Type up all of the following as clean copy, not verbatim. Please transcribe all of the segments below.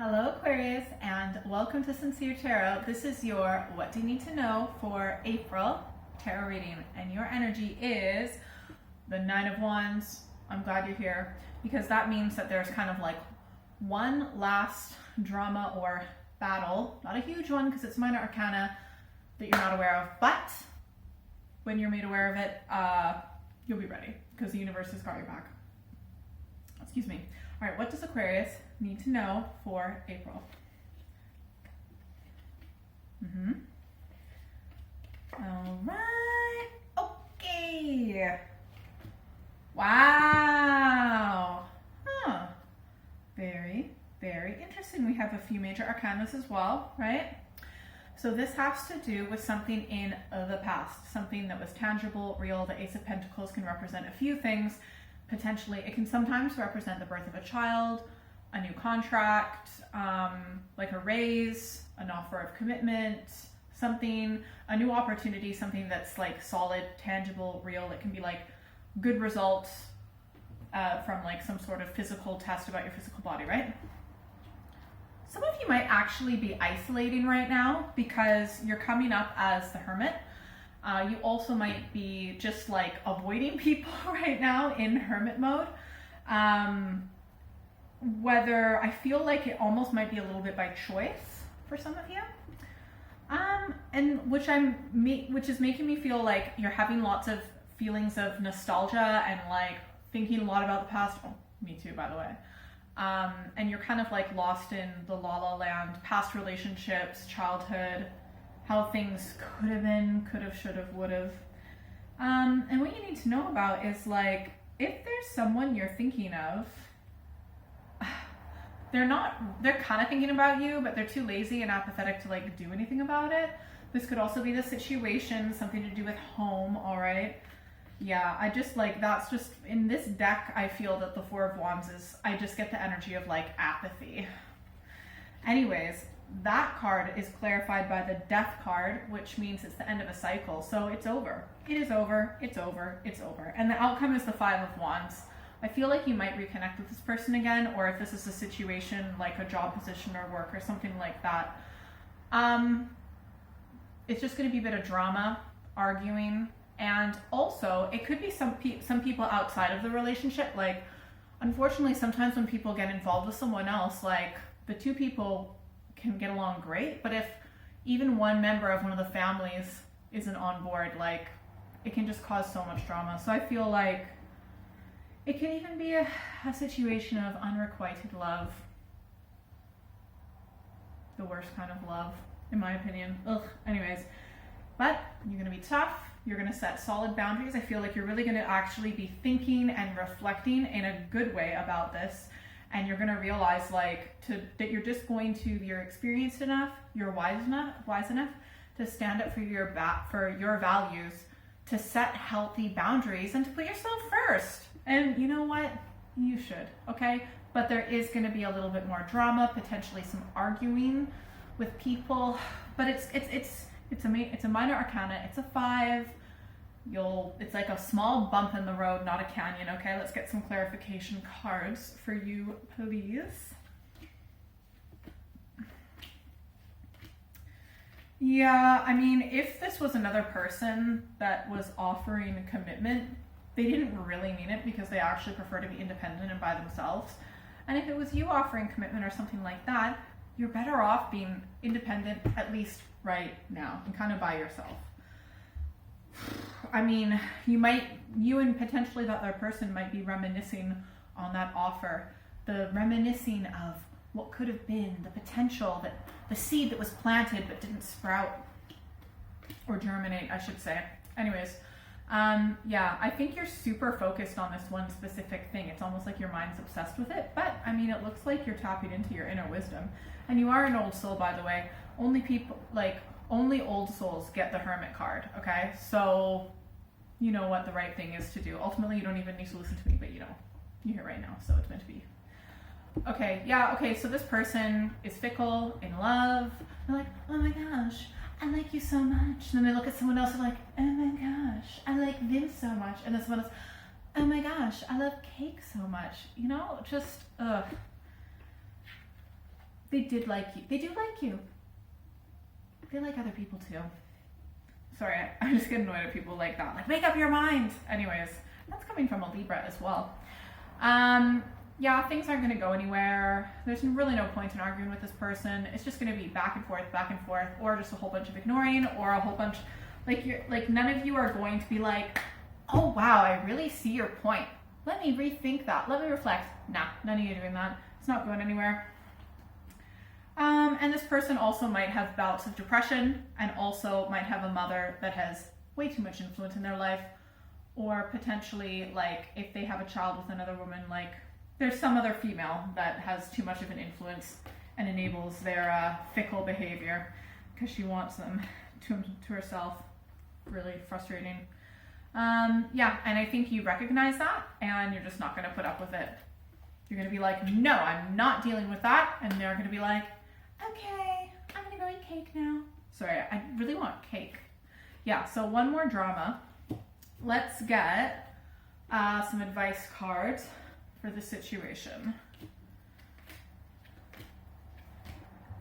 Hello Aquarius and welcome to Sincere Tarot. This is your what do you need to know for April tarot reading, and your energy is the Nine of Wands. I'm glad you're here because that means that there's kind of like one last drama or battle, not a huge one because it's minor arcana, that you're not aware of, but when you're made aware of it, you'll be ready because the universe has got your back. Excuse me. All right, what does Aquarius need to know for April? All right. Okay. Wow. Huh. Very, very interesting. We have a few major arcanas as well, right? So this has to do with something in the past, something that was tangible, real. The Ace of Pentacles can represent a few things. Potentially, it can sometimes represent the birth of a child, a new contract, like a raise, an offer of commitment, something, a new opportunity, something that's like solid, tangible, real. It can be like good results from like some sort of physical test about your physical body, right? Some of you might actually be isolating right now because you're coming up as the Hermit. You also might be just like avoiding people right now in hermit mode. Whether I feel like it almost might be a little bit by choice for some of you. And which is making me feel like you're having lots of feelings of nostalgia and like thinking a lot about the past. Oh, me too, by the way. And you're kind of like lost in the la la land, past relationships, childhood, how things could have been, could have, should have, would have. And what you need to know about is like, if there's someone you're thinking of, they're kind of thinking about you, but they're too lazy and apathetic to like do anything about it. This could also be the situation, something to do with home, all right? Yeah, I just like, that's just, in this deck, I feel that the Four of Wands is, I just get the energy of like apathy. Anyways, that card is clarified by the Death card, which means it's the end of a cycle. So it's over. It is over. It's over. It's over. And the outcome is the Five of Wands. I feel like you might reconnect with this person again, or if this is a situation like a job position or work or something like that. It's just going to be a bit of drama, arguing, and also it could be some people outside of the relationship. Like, unfortunately, sometimes when people get involved with someone else, like the two people can get along great, but if even one member of one of the families isn't on board, like it can just cause so much drama. So I feel like it can even be a situation of unrequited love. The worst kind of love, in my opinion. Ugh. Anyways, but you're going to be tough. You're going to set solid boundaries. I feel like you're really going to actually be thinking and reflecting in a good way about this. And you're going to realize that you're just you're experienced enough, you're wise enough to stand up for your values, to set healthy boundaries, and to put yourself first. And you know what? You should, okay? But there is going to be a little bit more drama, potentially some arguing with people. But it's a minor arcana. It's a 5. It's like a small bump in the road, not a canyon, okay? Let's get some clarification cards for you, please. Yeah, I mean, if this was another person that was offering a commitment, they didn't really mean it because they actually prefer to be independent and by themselves. And if it was you offering commitment or something like that, you're better off being independent, at least right now, and kind of by yourself. I mean, you and potentially that other person might be reminiscing on that offer, reminiscing of what could have been, the potential, that the seed that was planted but didn't sprout or germinate, I should say. Anyways, yeah, I think you're super focused on this one specific thing. It's almost like your mind's obsessed with it, but I mean, it looks like you're tapping into your inner wisdom. And you are an old soul, by the way. Only old souls get the Hermit card, okay? So you know what the right thing is to do. Ultimately, you don't even need to listen to me, but you know, you're here right now, so it's meant to be. Okay, yeah, okay, so this person is fickle, in love. They're like, oh my gosh, I like you so much. And then they look at someone else and they're like, oh my gosh, I like them so much. And then someone else, oh my gosh, I love cake so much. You know, just, they did like you. They do like you. They like other people too. Sorry, I just get annoyed at people like that. Like, make up your mind. Anyways, that's coming from a Libra as well. Yeah, things aren't going to go anywhere. There's really no point in arguing with this person. It's just going to be back and forth, or just a whole bunch of ignoring, or a whole bunch, like none of you are going to be like, oh wow, I really see your point. Let me rethink that. Let me reflect. Nah, none of you are doing that. It's not going anywhere. And this person also might have bouts of depression, and also might have a mother that has way too much influence in their life, or potentially, like, if they have a child with another woman, like, there's some other female that has too much of an influence and enables their fickle behavior because she wants them to herself. Really frustrating. Yeah, and I think you recognize that, and you're just not going to put up with it. You're going to be like, no, I'm not dealing with that, and they're going to be like, okay, I'm going to go eat cake now. Sorry, I really want cake. Yeah, so one more drama. Let's get some advice cards for the situation.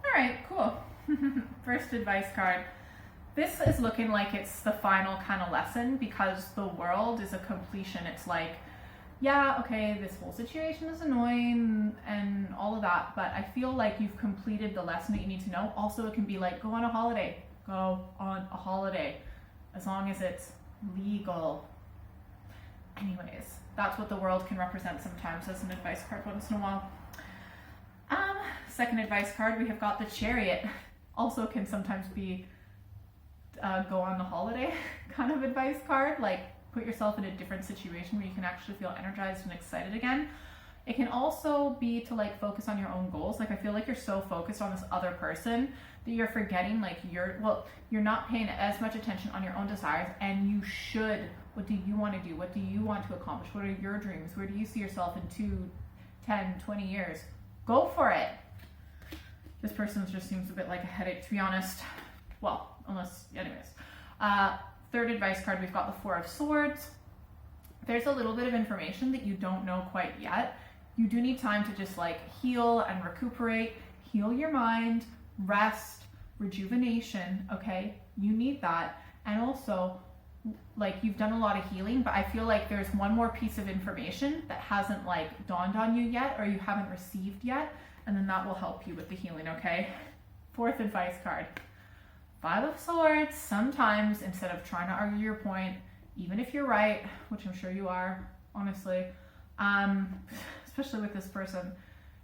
All right, cool. First advice card. This is looking like it's the final kind of lesson, because the world is a completion. It's like, yeah, okay, this whole situation is annoying and all of that, but I feel like you've completed the lesson that you need to know. Also, it can be like, go on a holiday. Go on a holiday, as long as it's legal. Anyways, that's what the world can represent sometimes as an advice card once in a while. Second advice card, we have got the Chariot. Also can sometimes be go on the holiday kind of advice card, like put yourself in a different situation where you can actually feel energized and excited again. It can also be to like focus on your own goals. Like, I feel like you're so focused on this other person that you're forgetting like you're not paying as much attention on your own desires, and you should. What do you want to do? What do you want to accomplish? What are your dreams? Where do you see yourself in 2, 10, 20 years? Go for it. This person just seems a bit like a headache, to be honest. Well, anyways. Third advice card, we've got the Four of Swords. There's a little bit of information that you don't know quite yet. You do need time to just like heal and recuperate, heal your mind, rest, rejuvenation, okay? You need that. And also, like, you've done a lot of healing, but I feel like there's one more piece of information that hasn't like dawned on you yet, or you haven't received yet, and then that will help you with the healing, okay? Fourth advice card. Five of Swords. Sometimes, instead of trying to argue your point, even if you're right, which I'm sure you are, honestly, especially with this person,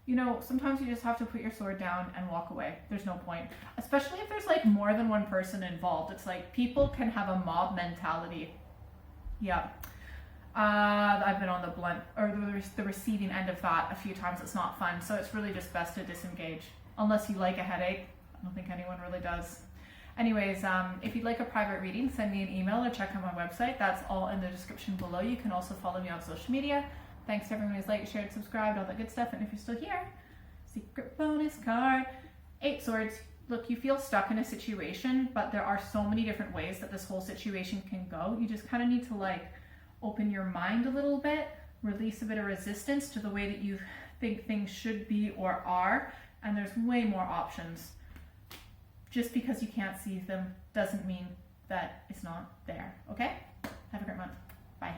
you know, sometimes you just have to put your sword down and walk away. There's no point. Especially if there's like more than one person involved. It's like people can have a mob mentality. Yeah. I've been on the blunt, or the receiving end of that a few times. It's not fun. So it's really just best to disengage. Unless you like a headache. I don't think anyone really does. Anyways, if you'd like a private reading, send me an email or check out my website. That's all in the description below. You can also follow me on social media. Thanks to everyone who's liked, shared, subscribed, all that good stuff. And if you're still here, secret bonus card. 8 Swords. Look, you feel stuck in a situation, but there are so many different ways that this whole situation can go. You just kind of need to like open your mind a little bit, release a bit of resistance to the way that you think things should be or are. And there's way more options. Just because you can't see them doesn't mean that it's not there, okay? Have a great month. Bye.